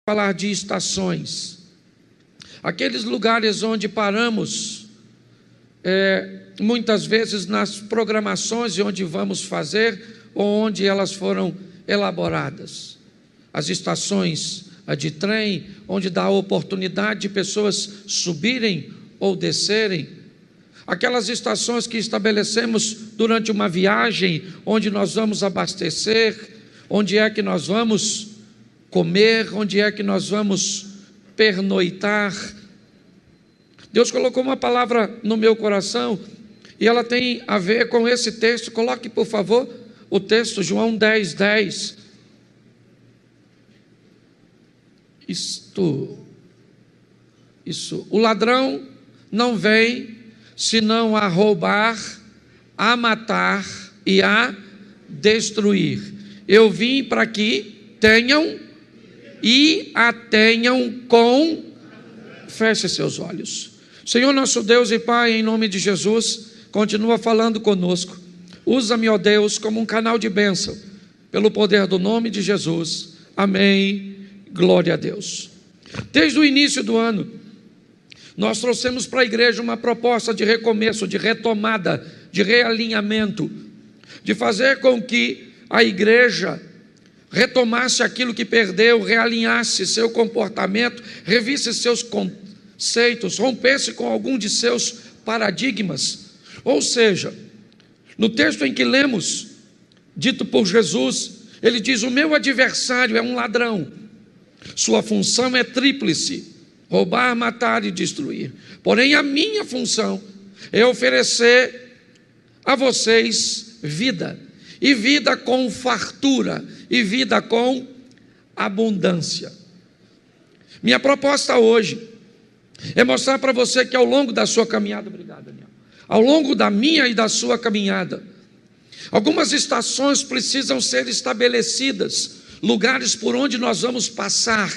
falar de estações, aqueles lugares onde paramos, muitas vezes nas programações de onde vamos fazer ou onde elas foram elaboradas. As estações de trem, onde dá a oportunidade de pessoas subirem ou descerem. Aquelas estações que estabelecemos durante uma viagem, onde nós vamos abastecer, onde é que nós vamos comer, onde é que nós vamos pernoitar. Deus colocou uma palavra no meu coração e ela tem a ver com esse texto. Coloque, por favor, o texto, João 10:10. O ladrão não vem senão a roubar, a matar e a destruir. Eu vim para que tenham e a tenham com... Feche seus olhos. Senhor nosso Deus e Pai, em nome de Jesus, continua falando conosco. Usa-me, ó Deus, como um canal de bênção, pelo poder do nome de Jesus. Amém. Glória a Deus. Desde o início do ano, nós trouxemos para a igreja uma proposta de recomeço, de retomada, de realinhamento, de fazer com que a igreja retomasse aquilo que perdeu, realinhasse seu comportamento, revisse seus conceitos, rompesse com algum de seus paradigmas. Ou seja, no texto em que lemos, dito por Jesus, ele diz: o meu adversário é um ladrão, sua função é tríplice: roubar, matar e destruir. Porém, a minha função é oferecer a vocês vida, e vida com fartura, e vida com abundância. Minha proposta hoje é mostrar para você que ao longo da sua caminhada, obrigado, Daniel, ao longo da minha e da sua caminhada, algumas estações precisam ser estabelecidas, lugares por onde nós vamos passar,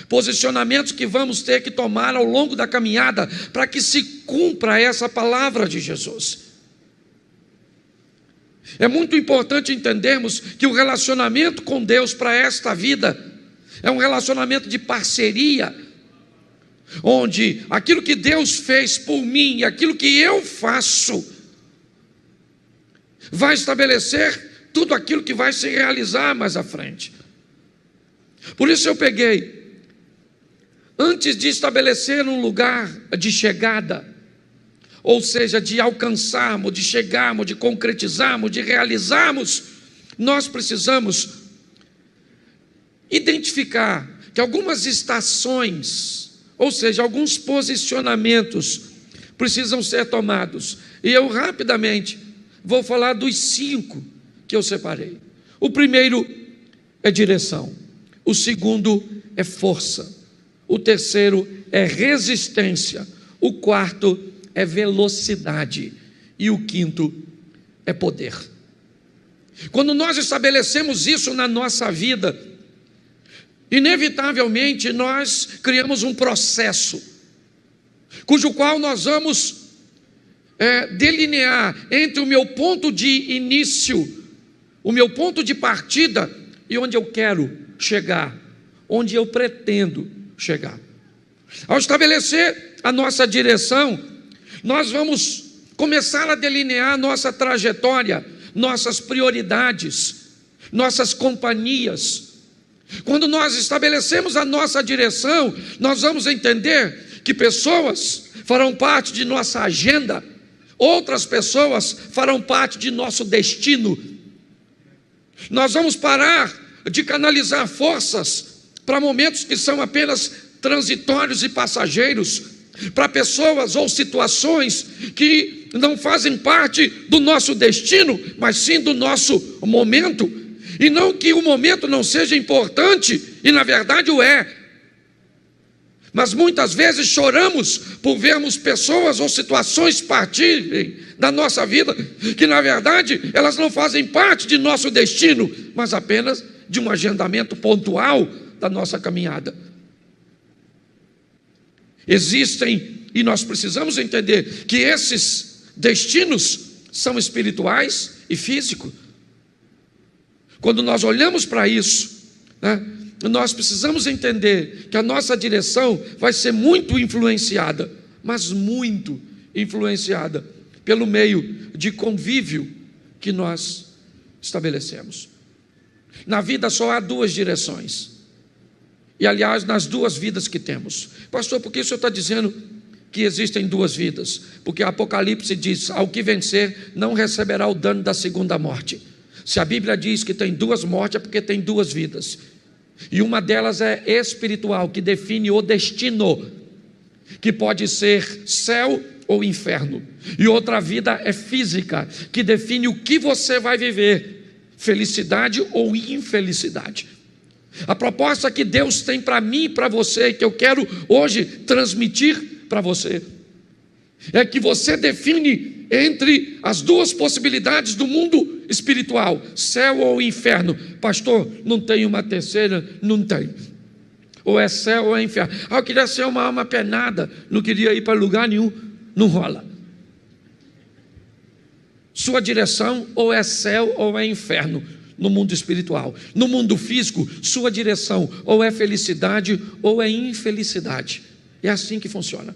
posicionamentos que vamos ter que tomar ao longo da caminhada, para que se cumpra essa palavra de Jesus. É muito importante entendermos que o relacionamento com Deus para esta vida é um relacionamento de parceria, onde aquilo que Deus fez por mim e aquilo que eu faço vai estabelecer tudo aquilo que vai se realizar mais à frente. Por isso eu peguei, antes de estabelecer um lugar de chegada, ou seja, de alcançarmos, de chegarmos, de concretizarmos, de realizarmos, nós precisamos identificar que algumas estações, ou seja, alguns posicionamentos precisam ser tomados. E eu rapidamente vou falar dos 5 que eu separei. O primeiro é direção, o segundo é força, o terceiro é resistência, o quarto é velocidade e o quinto é poder. Quando nós estabelecemos isso na nossa vida, inevitavelmente nós criamos um processo, cujo qual nós vamos delinear entre o meu ponto de início, o meu ponto de partida e onde eu quero chegar, onde eu pretendo chegar. Ao estabelecer a nossa direção, nós vamos começar a delinear nossa trajetória, nossas prioridades, nossas companhias. Quando nós estabelecemos a nossa direção, nós vamos entender que pessoas farão parte de nossa agenda, outras pessoas farão parte de nosso destino. Nós vamos parar de canalizar forças para momentos que são apenas transitórios e passageiros, para pessoas ou situações que não fazem parte do nosso destino, mas sim do nosso momento. E não que o momento não seja importante, e na verdade o é, mas muitas vezes choramos por vermos pessoas ou situações partirem da nossa vida, que na verdade elas não fazem parte de nosso destino, mas apenas de um agendamento pontual da nossa caminhada. Existem, e nós precisamos entender que esses destinos são espirituais e físicos. Quando nós olhamos para isso, nós precisamos entender que a nossa direção vai ser muito influenciada, mas muito influenciada pelo meio de convívio que nós estabelecemos. Na vida só há duas direções. E aliás, nas duas vidas que temos. Pastor, por que o senhor está dizendo que existem duas vidas? Porque Apocalipse diz: ao que vencer não receberá o dano da segunda morte. Se a Bíblia diz que tem duas mortes, é porque tem duas vidas. E uma delas é espiritual, que define o destino, que pode ser céu ou inferno. E outra vida é física, que define o que você vai viver, felicidade ou infelicidade. A proposta que Deus tem para mim e para você, que eu quero hoje transmitir para você, é que você define entre as duas possibilidades do mundo espiritual, céu ou inferno. Pastor, não tem uma terceira? Não tem. Ou é céu ou é inferno. Eu queria ser uma alma penada, não queria ir para lugar nenhum. Não rola. Sua direção ou é céu ou é inferno no mundo espiritual. No mundo físico, sua direção ou é felicidade ou é infelicidade. É assim que funciona.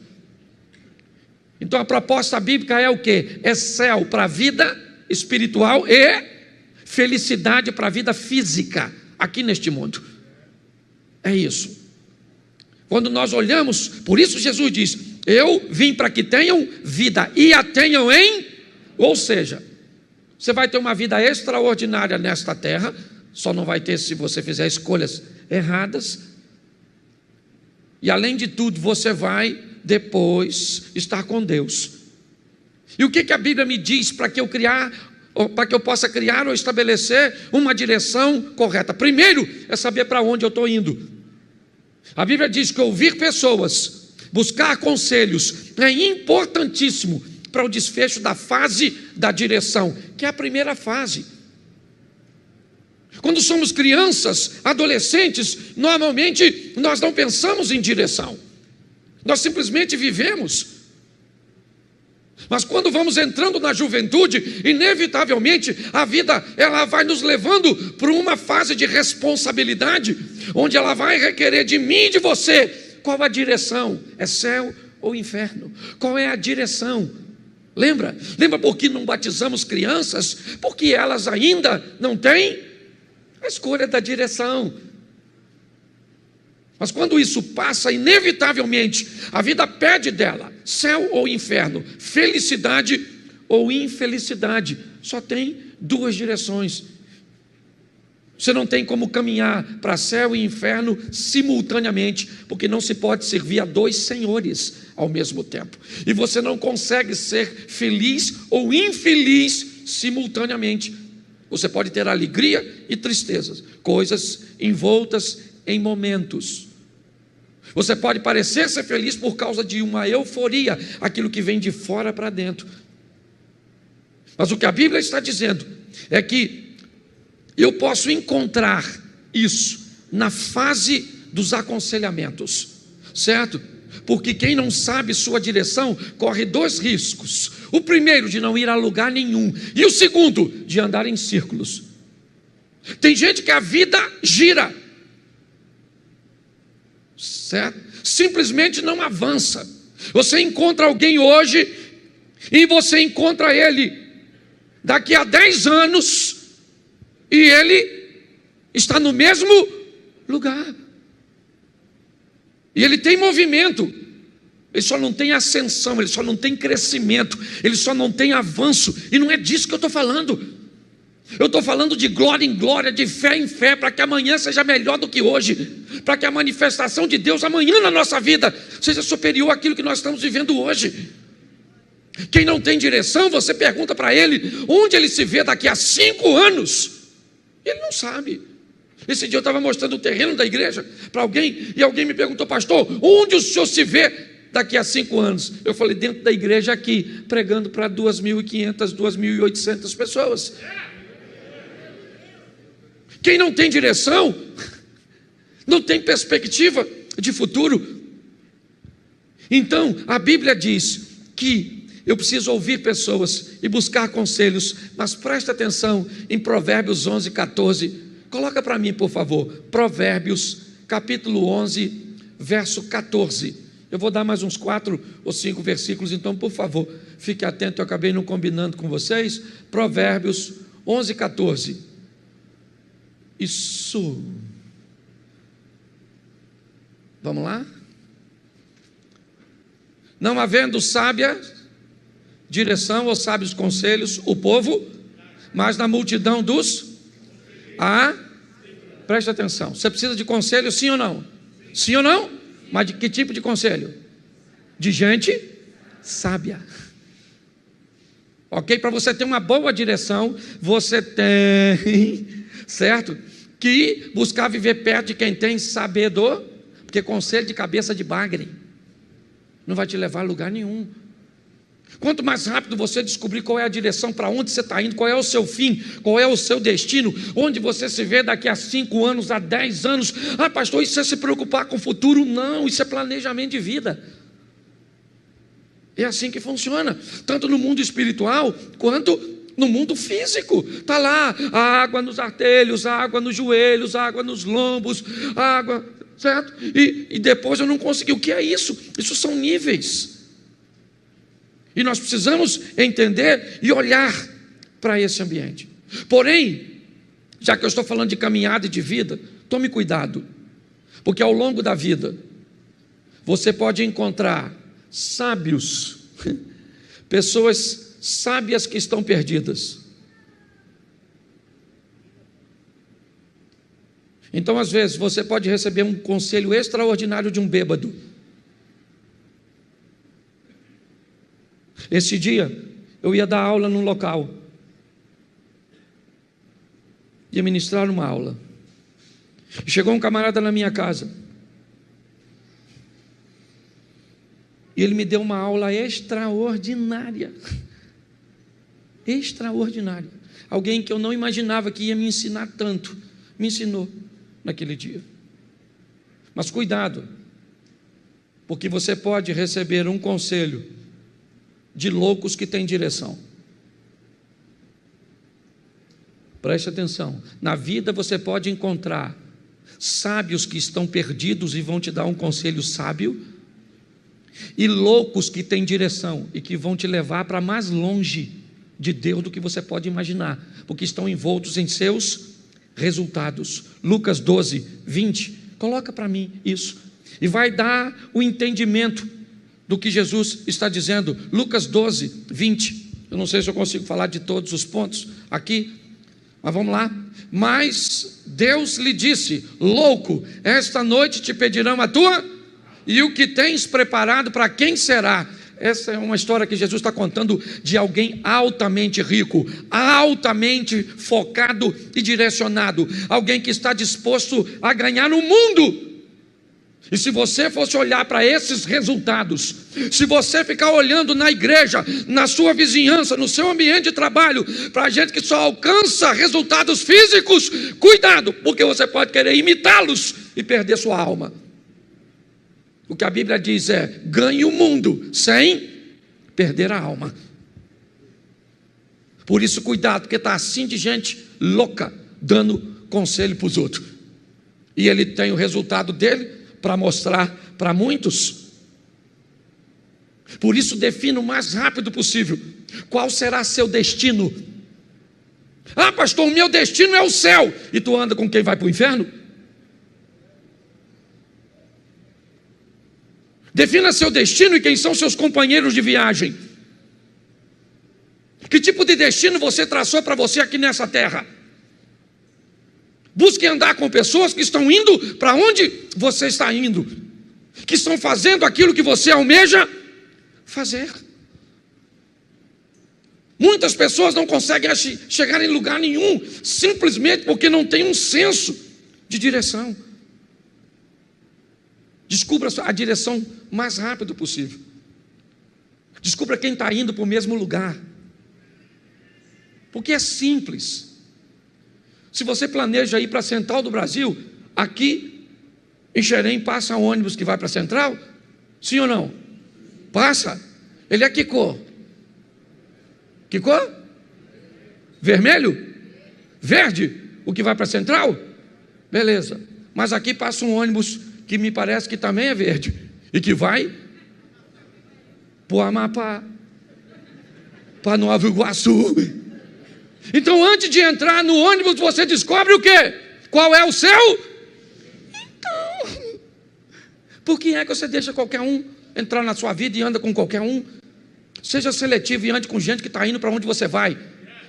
Então a proposta bíblica é o quê? É céu para a vida espiritual e felicidade para a vida física aqui neste mundo. É isso. Quando nós olhamos, por isso Jesus diz: eu vim para que tenham vida e a tenham em... Ou seja, você vai ter uma vida extraordinária nesta terra, só não vai ter se você fizer escolhas erradas. E além de tudo, você vai depois estar com Deus. E o que a Bíblia me diz para que eu possa criar ou estabelecer uma direção correta? Primeiro é saber para onde eu estou indo. A Bíblia diz que ouvir pessoas, buscar conselhos é importantíssimo para o desfecho da fase da direção, que é a primeira fase. Quando somos crianças, adolescentes, normalmente nós não pensamos em direção, nós simplesmente vivemos. Mas quando vamos entrando na juventude, inevitavelmente a vida ela vai nos levando para uma fase de responsabilidade, onde ela vai requerer de mim e de você: qual a direção? É céu ou inferno? Qual é a direção? Lembra por que não batizamos crianças? Porque elas ainda não têm a escolha da direção. Mas quando isso passa, inevitavelmente a vida pede dela céu ou inferno, felicidade ou infelicidade. Só tem duas direções. Você não tem como caminhar para céu e inferno simultaneamente, porque não se pode servir a dois senhores ao mesmo tempo. E você não consegue ser feliz ou infeliz simultaneamente. Você pode ter alegria e tristezas, coisas envoltas em momentos. Você pode parecer ser feliz por causa de uma euforia, aquilo que vem de fora para dentro. Mas o que a Bíblia está dizendo é que eu posso encontrar isso na fase dos aconselhamentos, certo? Porque quem não sabe sua direção corre dois riscos: o primeiro, de não ir a lugar nenhum, e o segundo, de andar em círculos. Tem gente que a vida gira, certo? Simplesmente não avança. Você encontra alguém hoje e você encontra ele daqui a 10 anos e ele está no mesmo lugar. E ele tem movimento, ele só não tem ascensão, ele só não tem crescimento, ele só não tem avanço. E não é disso que eu estou falando. Eu estou falando de glória em glória, de fé em fé, para que amanhã seja melhor do que hoje, para que a manifestação de Deus amanhã na nossa vida seja superior àquilo que nós estamos vivendo hoje. Quem não tem direção, você pergunta para ele onde ele se vê daqui a 5 anos, ele não sabe. Esse dia eu estava mostrando o terreno da igreja para alguém, e alguém me perguntou: pastor, onde o senhor se vê daqui a 5 anos? Eu falei: dentro da igreja aqui, pregando para 2.500, 2.800 pessoas. Quem não tem direção, não tem perspectiva de futuro. Então, a Bíblia diz que eu preciso ouvir pessoas e buscar conselhos, mas presta atenção em Provérbios 11:14, Coloca para mim, por favor, Provérbios, capítulo 11, verso 14. Eu vou dar mais uns 4 ou 5 versículos, então, por favor, fique atento, eu acabei não combinando com vocês. Provérbios 11, 14. Isso. Vamos lá? Não havendo sábia direção ou sábios conselhos, o povo, mas na multidão dos... preste atenção, você precisa de conselho, sim ou não? Sim ou não? Mas de que tipo de conselho? De gente sábia. Ok? Para você ter uma boa direção, você tem, certo? Que buscar viver perto de quem tem sabedor, porque conselho de cabeça de bagre não vai te levar a lugar nenhum. Quanto mais rápido você descobrir qual é a direção, para onde você está indo, qual é o seu fim, qual é o seu destino, onde você se vê daqui a 5 anos, a 10 anos. Pastor, isso é se preocupar com o futuro? Não, isso é planejamento de vida. É assim que funciona, tanto no mundo espiritual, quanto no mundo físico. Está lá, a água nos artelhos, a água nos joelhos, a água nos lombos, a água, certo? E depois eu não consegui. O que é isso? Isso são níveis. E nós precisamos entender e olhar para esse ambiente. Porém, já que eu estou falando de caminhada e de vida, tome cuidado, porque ao longo da vida, você pode encontrar sábios, pessoas sábias que estão perdidas. Então, às vezes, você pode receber um conselho extraordinário de um bêbado. Esse dia, eu ia dar aula num local, ia ministrar uma aula, chegou um camarada na minha casa, e ele me deu uma aula extraordinária, alguém que eu não imaginava que ia me ensinar tanto, me ensinou naquele dia. Mas cuidado, porque você pode receber um conselho de loucos que têm direção. Preste atenção, na vida você pode encontrar sábios que estão perdidos e vão te dar um conselho sábio, e loucos que têm direção e que vão te levar para mais longe de Deus do que você pode imaginar, porque estão envoltos em seus resultados. Lucas 12, 20, coloca para mim isso, e vai dar o entendimento do que Jesus está dizendo. Lucas 12, 20, eu não sei se eu consigo falar de todos os pontos aqui, mas vamos lá. Mas Deus lhe disse: louco, esta noite te pedirão a tua, e o que tens preparado para quem será? Essa é uma história que Jesus está contando de alguém altamente rico, altamente focado e direcionado, alguém que está disposto a ganhar o mundo. E se você fosse olhar para esses resultados, se você ficar olhando na igreja, na sua vizinhança, no seu ambiente de trabalho, para gente que só alcança resultados físicos, cuidado, porque você pode querer imitá-los e perder sua alma. O que a Bíblia diz é: ganhe o mundo sem perder a alma. Por isso cuidado, porque está assim de gente louca, dando conselho para os outros, e ele tem o resultado dele para mostrar para muitos. Por isso defina o mais rápido possível qual será seu destino. Pastor, o meu destino é o céu, e tu anda com quem vai para o inferno? Defina seu destino e quem são seus companheiros de viagem. Que tipo de destino você traçou para você aqui nessa terra? Busque andar com pessoas que estão indo para onde você está indo, que estão fazendo aquilo que você almeja fazer. Muitas pessoas não conseguem chegar em lugar nenhum, simplesmente porque não tem um senso de direção. Descubra a direção mais rápido possível. Descubra quem está indo para o mesmo lugar, porque é simples. Se você planeja ir para a Central do Brasil, aqui em Xerém passa ônibus que vai para a Central? Sim ou não? Passa. Ele é que cor? Que cor? Vermelho? Verde? O que vai para a Central? Beleza. Mas aqui passa um ônibus que me parece que também é verde e que vai para o Amapá, para Nova Iguaçu. Então, antes de entrar no ônibus, você descobre o quê? Qual é o seu? Então, por que é que você deixa qualquer um entrar na sua vida e anda com qualquer um? Seja seletivo e ande com gente que está indo para onde você vai,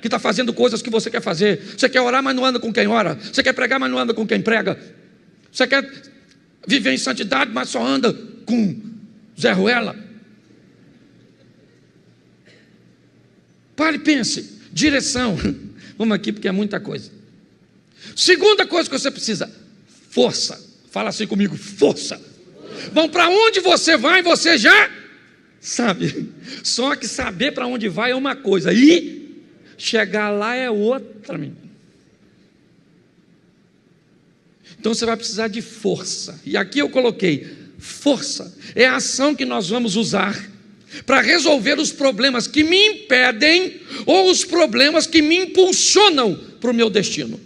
que está fazendo coisas que você quer fazer. Você quer orar, mas não anda com quem ora. Você quer pregar, mas não anda com quem prega. Você quer viver em santidade, mas só anda com Zé Ruela. Pare e pense. Direção. Vamos aqui porque é muita coisa. Segunda coisa que você precisa: força. Fala assim comigo: força. Bom, para onde você vai, você já sabe. Só que saber para onde vai é uma coisa, e chegar lá é outra, menino. Então você vai precisar de força. E aqui eu coloquei: força é a ação que nós vamos usar para resolver os problemas que me impedem ou os problemas que me impulsionam para o meu destino.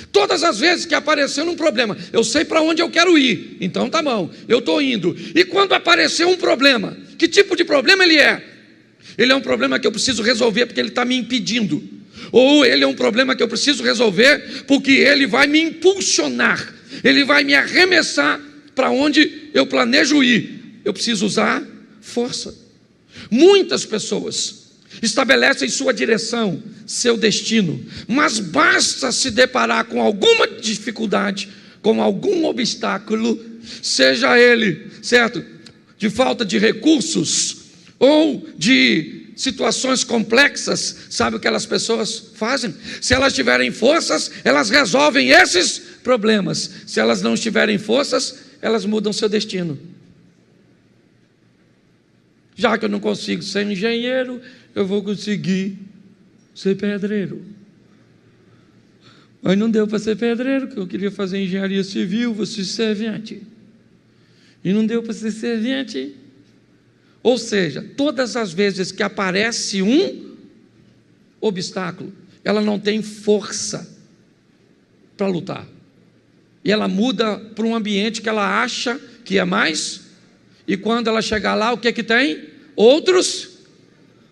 Todas as vezes que aparecer um problema, eu sei para onde eu quero ir, então tá bom, eu estou indo. E quando aparecer um problema, que tipo de problema ele é? Ele é um problema que eu preciso resolver porque ele está me impedindo, ou ele é um problema que eu preciso resolver porque ele vai me impulsionar, ele vai me arremessar para onde eu planejo ir. Eu preciso usar força. Muitas pessoas estabelecem sua direção, seu destino, mas basta se deparar com alguma dificuldade, com algum obstáculo, seja ele, certo, de falta de recursos ou de situações complexas. Sabe o que aquelas pessoas fazem? Se elas tiverem forças, elas resolvem esses problemas. Se elas não tiverem forças, elas mudam seu destino. Já que eu não consigo ser engenheiro, eu vou conseguir ser pedreiro. Mas não deu para ser pedreiro, porque eu queria fazer engenharia civil, vou ser servente. E não deu para ser servente. Ou seja, todas as vezes que aparece um obstáculo, ela não tem força para lutar. E ela muda para um ambiente que ela acha que é mais. E quando ela chegar lá, o que que tem? Outros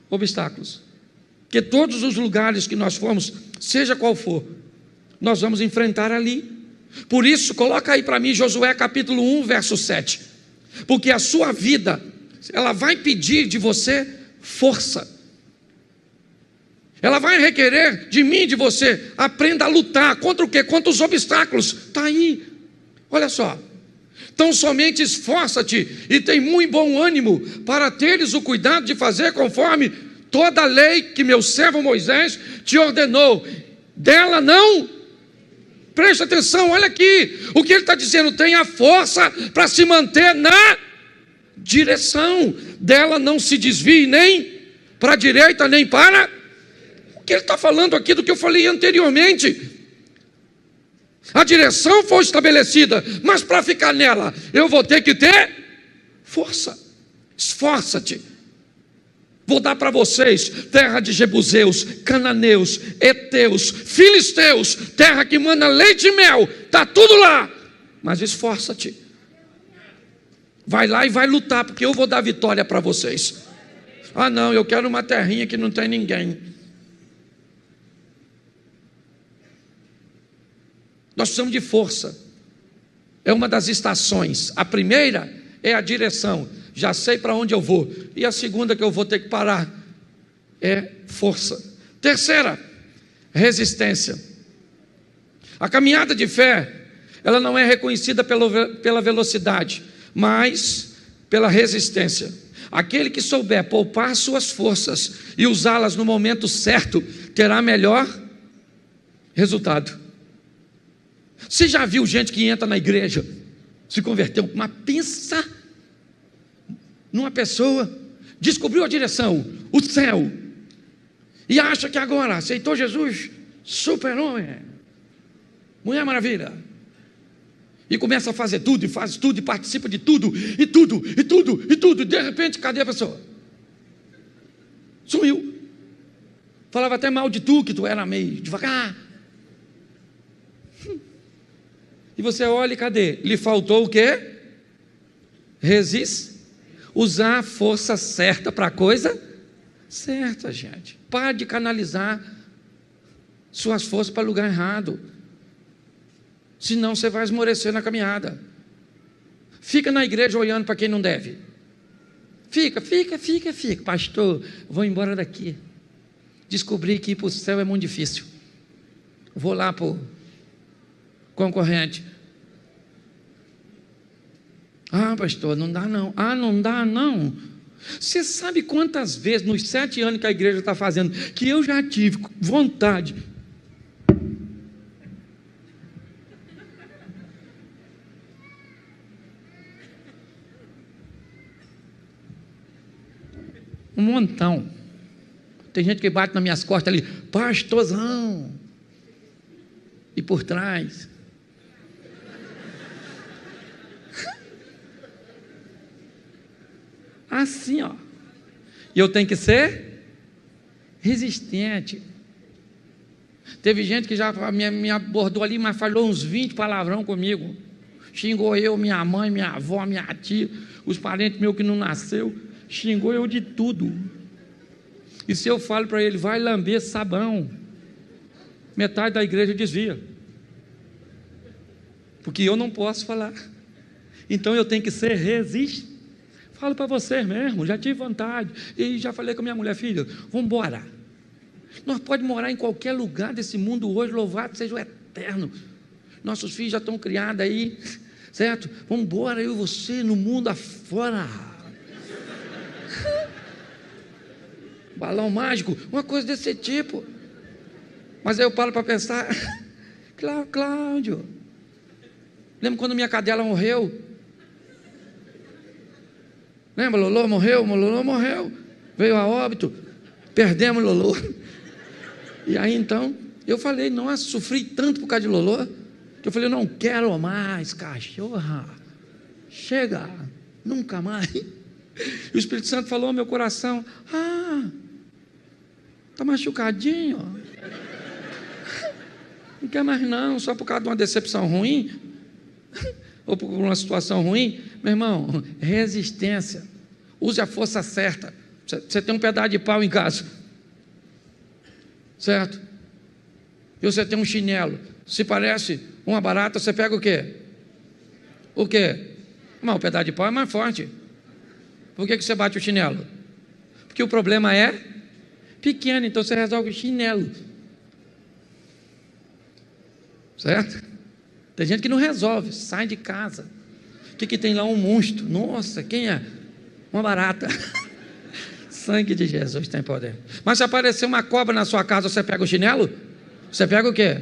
obstáculos. Porque todos os lugares que nós formos, seja qual for, nós vamos enfrentar ali. Por isso, coloca aí para mim Josué capítulo 1, verso 7. Porque a sua vida, ela vai pedir de você força. Ela vai requerer de mim, de você, aprenda a lutar. Contra o quê? Contra os obstáculos. Está aí. Olha só. Então somente esforça-te e tem muito bom ânimo para teres o cuidado de fazer conforme toda a lei que meu servo Moisés te ordenou. Dela não, preste atenção, olha aqui, o que ele está dizendo: tenha força para se manter na direção, dela não se desvie nem para a direita nem para... O que ele está falando aqui do que eu falei anteriormente. A direção foi estabelecida, mas para ficar nela, eu vou ter que ter força. Esforça-te. Vou dar para vocês terra de jebuseus, cananeus, heteus, filisteus, terra que mana leite e mel, está tudo lá. Mas esforça-te. Vai lá e vai lutar, porque eu vou dar vitória para vocês. Ah não, eu quero uma terrinha que não tem ninguém. Nós precisamos de força. É uma das estações. A primeira é a direção. Já sei para onde eu vou. E a segunda que eu vou ter que parar é força. Terceira, resistência. A caminhada de fé, ela não é reconhecida pela velocidade, mas pela resistência. Aquele que souber poupar suas forças e usá-las no momento certo, terá melhor resultado. Você já viu gente que entra na igreja, se converteu, mas pensa numa pessoa, descobriu a direção, o céu, e acha que agora aceitou Jesus, super-homem, Mulher Maravilha, e começa a fazer tudo, e faz tudo, e participa de tudo, e de repente, cadê a pessoa? Sumiu. Falava até mal de tu, que tu era meio devagar. E você olha e cadê? Lhe faltou o quê? Resiste. Usar a força certa para a coisa certa, gente. Pare de canalizar suas forças para lugar errado. Senão você vai esmorecer na caminhada. Fica na igreja olhando para quem não deve. Fica. Pastor, vou embora daqui. Descobri que ir para o céu é muito difícil. Vou lá para o concorrente. Ah, pastor, não dá não. Ah, não dá não. Você sabe quantas vezes nos 7 anos que a igreja está fazendo, que eu já tive vontade. Um montão. Tem gente que bate nas minhas costas ali, pastorzão. E por trás. Assim, ó. E eu tenho que ser resistente. Teve gente que já me abordou ali, mas falou uns 20 palavrão comigo. Xingou eu, minha mãe, minha avó, minha tia, os parentes meus que não nasceu. Xingou eu de tudo. E se eu falo para ele, vai lamber sabão, metade da igreja desvia. Porque eu não posso falar. Então eu tenho que ser resistente. Falo para vocês mesmo, já tive vontade. E já falei com a minha mulher, filha, vamos embora. Nós podemos morar em qualquer lugar desse mundo hoje, louvado seja o Eterno. Nossos filhos já estão criados aí, certo? Vamos embora, eu e você, no mundo afora. Balão mágico, uma coisa desse tipo. Mas aí eu paro para pensar, Cláudio, lembra quando minha cadela morreu? Lembra, Lolô morreu? Lolô morreu, veio a óbito, perdemos Lolô. E aí então, eu falei, nossa, sofri tanto por causa de Lolô, que eu falei, não quero mais cachorra, chega, nunca mais. E o Espírito Santo falou ao meu coração, está machucadinho, não quer mais não, só por causa de uma decepção ruim, ou por uma situação ruim. Meu irmão, resistência, use a força certa. Você tem um pedaço de pau em casa, certo? E você tem um chinelo, se parece uma barata, você pega o quê? O quê? Mas o pedaço de pau é mais forte. Por que você bate o chinelo? Porque o problema é pequeno, então você resolve o chinelo, certo? Tem gente que não resolve, sai de casa. O que tem lá? Um monstro. Nossa, quem é? Uma barata. Sangue de Jesus tem poder. Mas se aparecer uma cobra na sua casa, você pega o chinelo? Você pega o quê?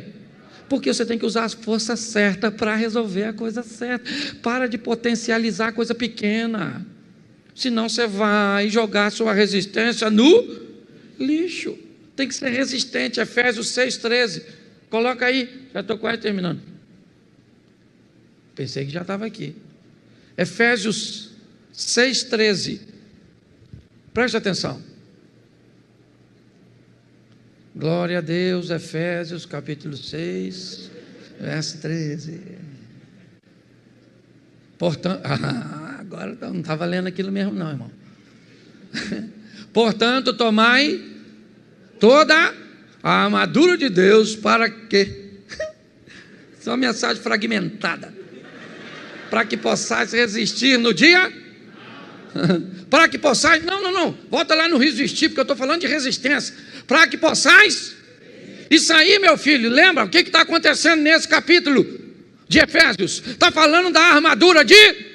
Porque você tem que usar as forças certas para resolver a coisa certa. Para de potencializar a coisa pequena. Senão você vai jogar a sua resistência no lixo. Tem que ser resistente. Efésios 6,13. Coloca aí. Já estou quase terminando. Pensei que já estava aqui. Efésios 6,13. Preste atenção. Glória a Deus, Efésios capítulo 6, verso 13. Portanto, agora não estava lendo aquilo mesmo não, irmão. Portanto, tomai toda a armadura de Deus para que... Isso é uma mensagem fragmentada. Para que possais resistir no dia... Para que possais... Não. Volta lá no resistir, porque eu estou falando de resistência. Para que possais... Isso aí, meu filho, lembra? O que está acontecendo nesse capítulo de Efésios? Está falando da armadura de...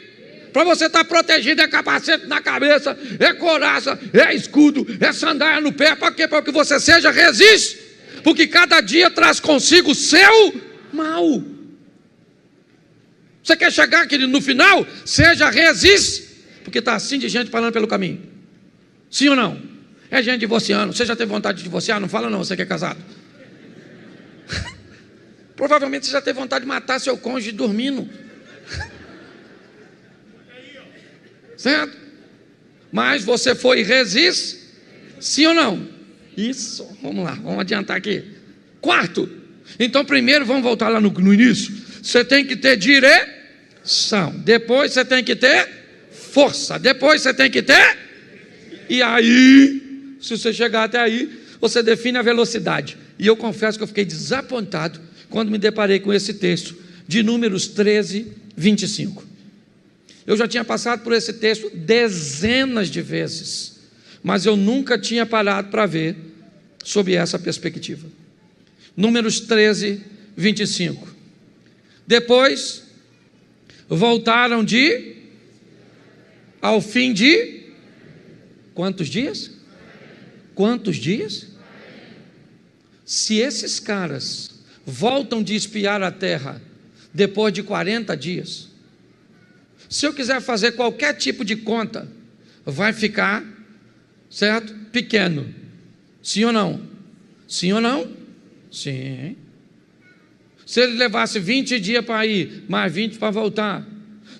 Para você estar protegido, é capacete na cabeça, é couraça, é escudo, é sandália no pé. Para quê? Para que você seja resiste. Porque cada dia traz consigo o seu mal. Você quer chegar, querido, no final? Seja resiste. Porque está assim de gente falando pelo caminho. Sim ou não? É gente divorciando. Você já teve vontade de divorciar? Não fala não, você que é casado. Provavelmente você já teve vontade de matar seu cônjuge dormindo. Certo? Mas você foi resiste? Sim ou não? Isso, vamos lá, vamos adiantar aqui. Quarto, então primeiro vamos voltar lá no início. Você tem que ter direção, depois você tem que ter força, depois você tem que ter... E aí, se você chegar até aí, você define a velocidade. E eu confesso que eu fiquei desapontado quando me deparei com esse texto de Números 13, 25. Eu já tinha passado por esse texto dezenas de vezes, mas eu nunca tinha parado para ver sob essa perspectiva. Números 13, 25. Depois, voltaram ao fim de quantos dias? Quantos dias? Se esses caras voltam de espiar a terra depois de 40 dias, se eu quiser fazer qualquer tipo de conta, vai ficar, certo? Pequeno. Sim ou não? Sim ou não? Sim. Se ele levasse 20 dias para ir, mais 20 para voltar.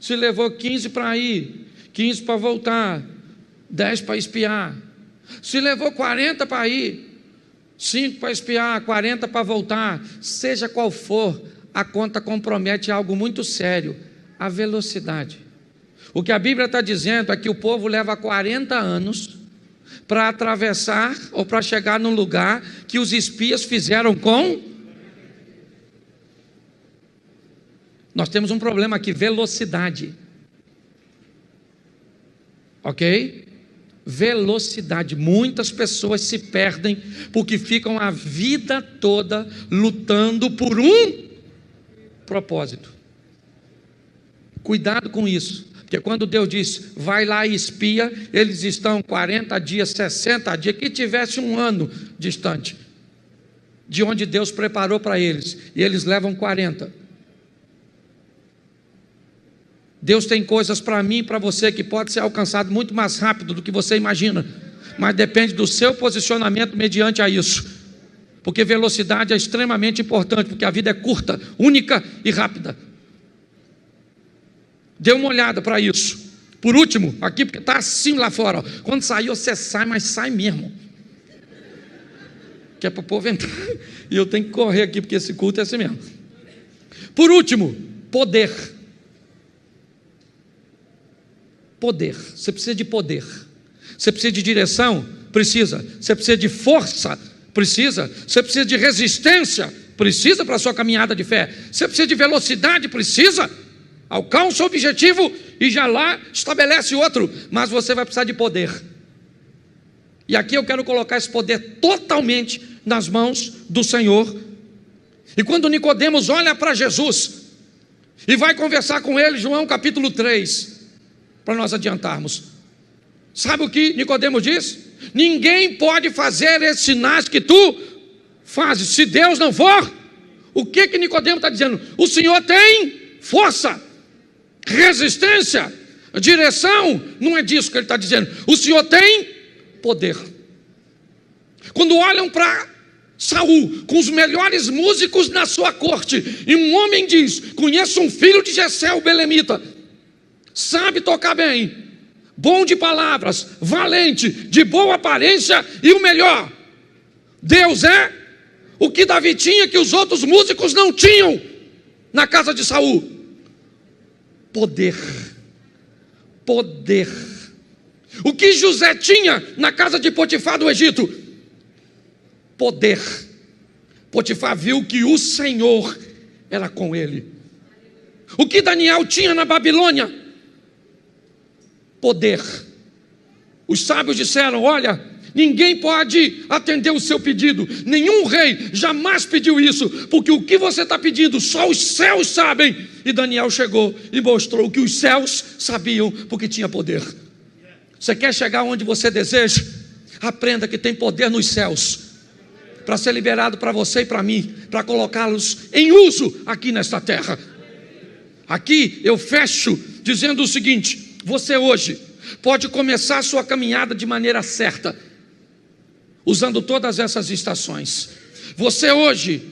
Se levou 15 para ir, 15 para voltar, 10 para espiar. Se levou 40 para ir, 5 para espiar, 40 para voltar. Seja qual for, a conta compromete algo muito sério: a velocidade. O que a Bíblia está dizendo é que o povo leva 40 anos para atravessar ou para chegar num lugar que os espias fizeram com... Nós temos um problema aqui: velocidade. Ok? Velocidade. Muitas pessoas se perdem porque ficam a vida toda lutando por um propósito. Cuidado com isso, porque quando Deus diz, vai lá e espia, eles estão 40 dias, 60 dias, que tivesse um ano distante de onde Deus preparou para eles, e eles levam 40. Deus tem coisas para mim e para você que pode ser alcançado muito mais rápido do que você imagina, mas depende do seu posicionamento mediante a isso, porque velocidade é extremamente importante, porque a vida é curta, única e rápida. Dê uma olhada para isso. Por último, aqui, porque está assim lá fora, ó. Quando sair você sai, mas sai mesmo, que é para o povo entrar, e eu tenho que correr aqui, porque esse culto é assim mesmo. Por último, poder. Poder, você precisa de poder. Você precisa de direção? Precisa. Você precisa de força? Precisa. Você precisa de resistência? Precisa para a sua caminhada de fé. Você precisa de velocidade? Precisa. Alcança o objetivo e já lá estabelece outro, mas você vai precisar de poder. E aqui eu quero colocar esse poder totalmente nas mãos do Senhor. E quando Nicodemos olha para Jesus e vai conversar com ele, João capítulo 3, para nós adiantarmos, sabe o que Nicodemos diz? Ninguém pode fazer esses sinais que tu fazes, se Deus não for. O que Nicodemos está dizendo? O Senhor tem força, resistência, direção. Não é disso que ele está dizendo. O Senhor tem poder. Quando olham para Saul, com os melhores músicos na sua corte, e um homem diz, conheço um filho de Jessé, o belemita, sabe tocar bem, bom de palavras, valente, de boa aparência, e o melhor, Deus é o que Davi tinha que os outros músicos não tinham na casa de Saul: poder. Poder. O que José tinha na casa de Potifar do Egito? Poder. Potifar viu que o Senhor era com ele. O que Daniel tinha na Babilônia? Poder. Os sábios disseram, olha, ninguém pode atender o seu pedido, nenhum rei jamais pediu isso, porque o que você está pedindo só os céus sabem. E Daniel chegou e mostrou que os céus sabiam, porque tinha poder. Você quer chegar onde você deseja? Aprenda que tem poder nos céus para ser liberado para você e para mim, para colocá-los em uso aqui nesta terra. Aqui eu fecho dizendo o seguinte: você hoje pode começar a sua caminhada de maneira certa, usando todas essas estações. Você hoje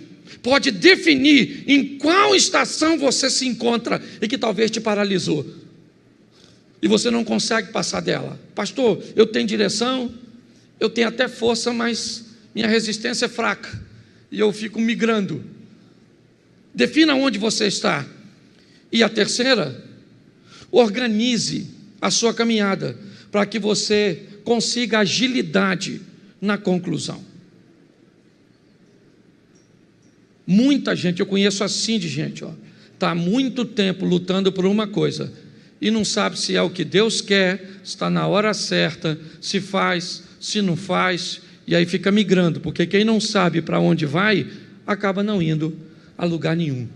pode definir em qual estação você se encontra e que talvez te paralisou, e você não consegue passar dela. Pastor, eu tenho direção, eu tenho até força, mas minha resistência é fraca, e eu fico migrando. Defina onde você está. E a terceira, organize a sua caminhada, para que você consiga agilidade na conclusão. Muita gente, eu conheço assim de gente, está há muito tempo lutando por uma coisa, e não sabe se é o que Deus quer, está na hora certa, se faz, se não faz, e aí fica migrando, porque quem não sabe para onde vai, acaba não indo a lugar nenhum.